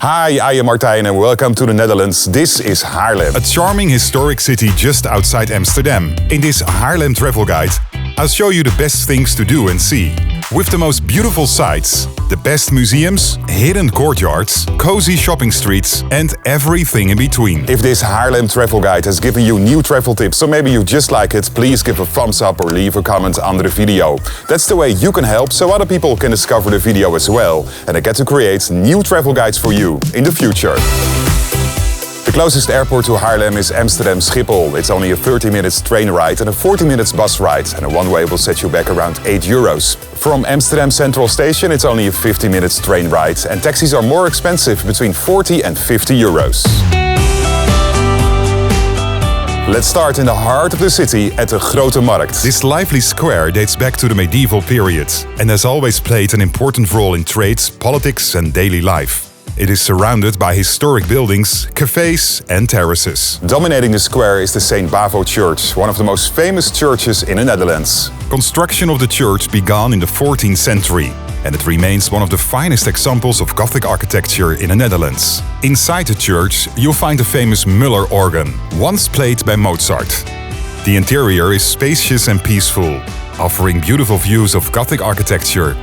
Hi, I am Martijn and welcome to the Netherlands. This is Haarlem. A charming historic city just outside Amsterdam. In this Haarlem Travel Guide, I'll show you the best things to do and see. With the most beautiful sights, the best museums, hidden courtyards, cozy shopping streets and everything in between. If this Haarlem Travel Guide has given you new travel tips, or maybe you just like it, please give a thumbs up or leave a comment under the video. That's the way you can help so other people can discover the video as well. And I get to create new travel guides for you in the future. The closest airport to Haarlem is Amsterdam Schiphol. It's only a 30 minutes train ride and a 40 minutes bus ride, and a one-way will set you back around €8. From Amsterdam Central Station, it's only a 50 minutes train ride, and taxis are more expensive, between 40 and €50. Let's start in the heart of the city at the Grote Markt. This lively square dates back to the medieval period and has always played an important role in trade, politics and daily life. It is surrounded by historic buildings, cafes and terraces. Dominating the square is the St. Bavo Church, one of the most famous churches in the Netherlands. Construction of the church began in the 14th century, and it remains one of the finest examples of Gothic architecture in the Netherlands. Inside the church, you'll find the famous Müller organ, once played by Mozart. The interior is spacious and peaceful, offering beautiful views of Gothic architecture,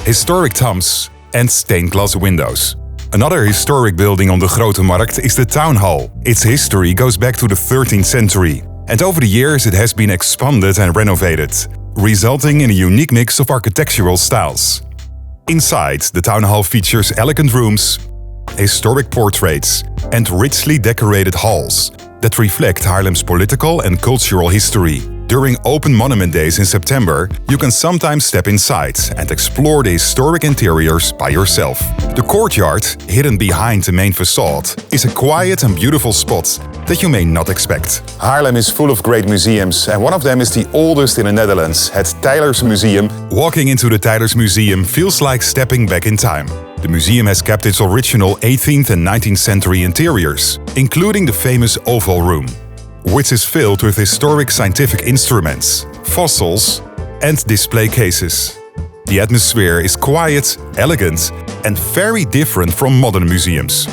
historic tombs and stained glass windows. Another historic building on the Grote Markt is the Town Hall. Its history goes back to the 13th century, and over the years it has been expanded and renovated, resulting in a unique mix of architectural styles. Inside, the Town Hall features elegant rooms, historic portraits, and richly decorated halls that reflect Haarlem's political and cultural history. During Open Monument Days in September, you can sometimes step inside and explore the historic interiors by yourself. The courtyard, hidden behind the main facade, is a quiet and beautiful spot that you may not expect. Haarlem is full of great museums, and one of them is the oldest in the Netherlands, at Teylers Museum. Walking into the Teylers Museum feels like stepping back in time. The museum has kept its original 18th and 19th century interiors, including the famous Oval Room, which is filled with historic scientific instruments, fossils and display cases. The atmosphere is quiet, elegant and very different from modern museums.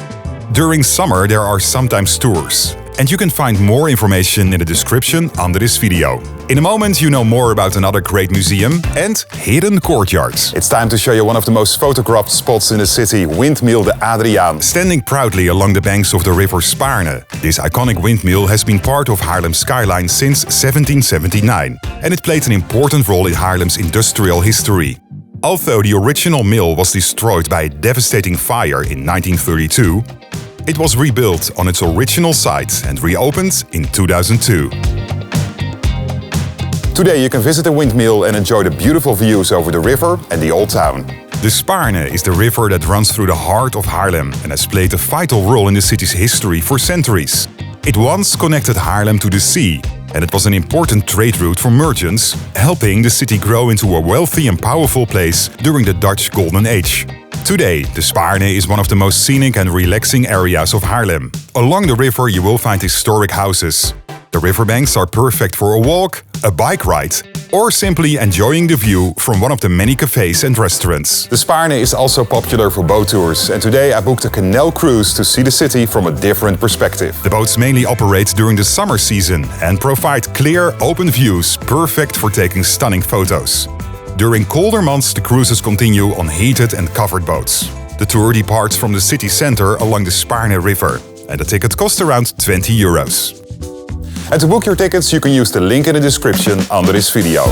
During summer there are sometimes tours, and you can find more information in the description under this video. In a moment you know more about another great museum and hidden courtyards. It's time to show you one of the most photographed spots in the city, Windmill De Adriaan. Standing proudly along the banks of the river Spaarne, this iconic windmill has been part of Haarlem's skyline since 1779, and it played an important role in Haarlem's industrial history. Although the original mill was destroyed by a devastating fire in 1932, it was rebuilt on its original site and reopened in 2002. Today you can visit the windmill and enjoy the beautiful views over the river and the old town. The Spaarne is the river that runs through the heart of Haarlem and has played a vital role in the city's history for centuries. It once connected Haarlem to the sea, and it was an important trade route for merchants, helping the city grow into a wealthy and powerful place during the Dutch Golden Age. Today, the Spaarne is one of the most scenic and relaxing areas of Haarlem. Along the river you will find historic houses. The riverbanks are perfect for a walk, a bike ride, or simply enjoying the view from one of the many cafes and restaurants. The Spaarne is also popular for boat tours, and today I booked a Canal Cruise to see the city from a different perspective. The boats mainly operate during the summer season and provide clear, open views perfect for taking stunning photos. During colder months, the cruises continue on heated and covered boats. The tour departs from the city center along the Spaarne River, and the ticket costs around €20. And to book your tickets, you can use the link in the description under this video.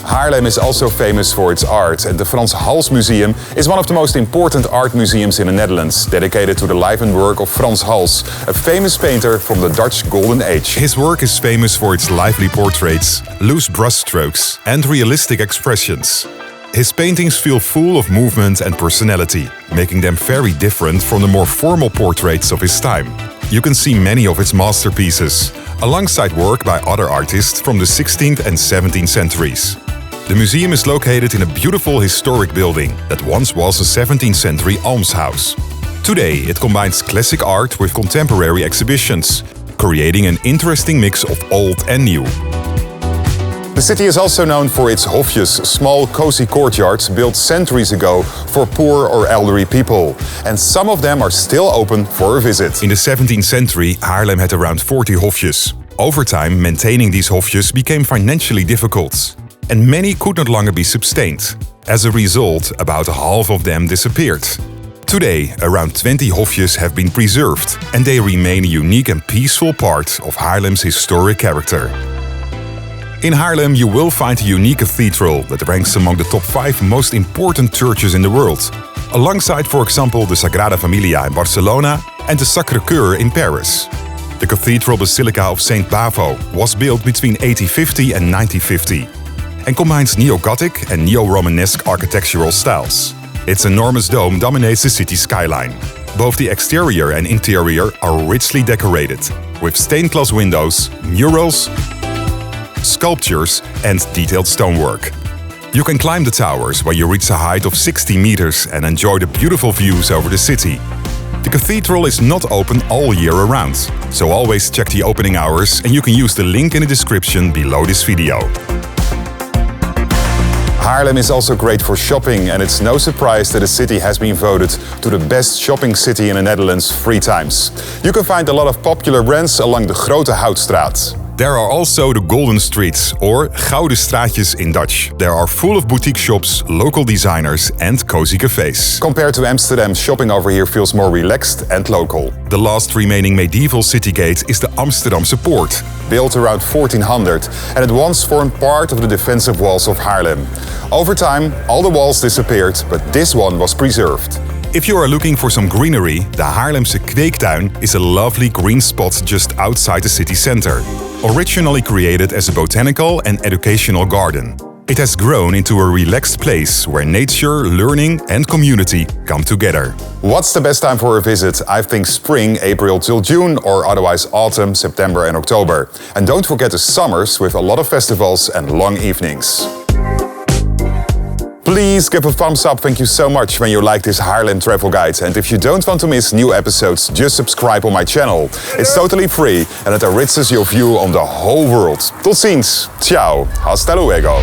Haarlem is also famous for its art, and the Frans Hals Museum is one of the most important art museums in the Netherlands, dedicated to the life and work of Frans Hals, a famous painter from the Dutch Golden Age. His work is famous for its lively portraits, loose brushstrokes and realistic expressions. His paintings feel full of movement and personality, making them very different from the more formal portraits of his time. You can see many of its masterpieces, alongside work by other artists from the 16th and 17th centuries. The museum is located in a beautiful historic building that once was a 17th century almshouse. Today it combines classic art with contemporary exhibitions, creating an interesting mix of old and new. The city is also known for its Hofjes, small cozy courtyards built centuries ago for poor or elderly people. And some of them are still open for a visit. In the 17th century, Haarlem had around 40 Hofjes. Over time, maintaining these Hofjes became financially difficult, and many could no longer be sustained. As a result, about half of them disappeared. Today, around 20 Hofjes have been preserved, and they remain a unique and peaceful part of Haarlem's historic character. In Haarlem, you will find a unique cathedral that ranks among the top 5 most important churches in the world, alongside, for example, the Sagrada Familia in Barcelona and the Sacré-Cœur in Paris. The Cathedral Basilica of St. Bavo was built between 1850 and 1950 and combines neo-Gothic and neo-Romanesque architectural styles. Its enormous dome dominates the city skyline. Both the exterior and interior are richly decorated, with stained glass windows, murals, sculptures and detailed stonework. You can climb the towers where you reach a height of 60 meters and enjoy the beautiful views over the city. The cathedral is not open all year around, so always check the opening hours and you can use the link in the description below this video. Haarlem is also great for shopping, and it's no surprise that the city has been voted to the best shopping city in the Netherlands 3 times. You can find a lot of popular brands along the Grote Houtstraat. There are also the Golden Streets, or Gouden Straatjes in Dutch. They are full of boutique shops, local designers and cozy cafes. Compared to Amsterdam, shopping over here feels more relaxed and local. The last remaining medieval city gate is the Amsterdamse Poort. Built around 1400, and it once formed part of the defensive walls of Haarlem. Over time, all the walls disappeared, but this one was preserved. If you are looking for some greenery, the Haarlemse Kweektuin is a lovely green spot just outside the city center. Originally created as a botanical and educational garden, it has grown into a relaxed place where nature, learning and community come together. What's the best time for a visit? I think spring, April till June, or otherwise autumn, September and October. And don't forget the summers with a lot of festivals and long evenings. Please give a thumbs up, thank you so much when you like this Haarlem travel guide. And if you don't want to miss new episodes, just subscribe on my channel. It's totally free and it enriches your view on the whole world. Tot ziens, ciao, hasta luego.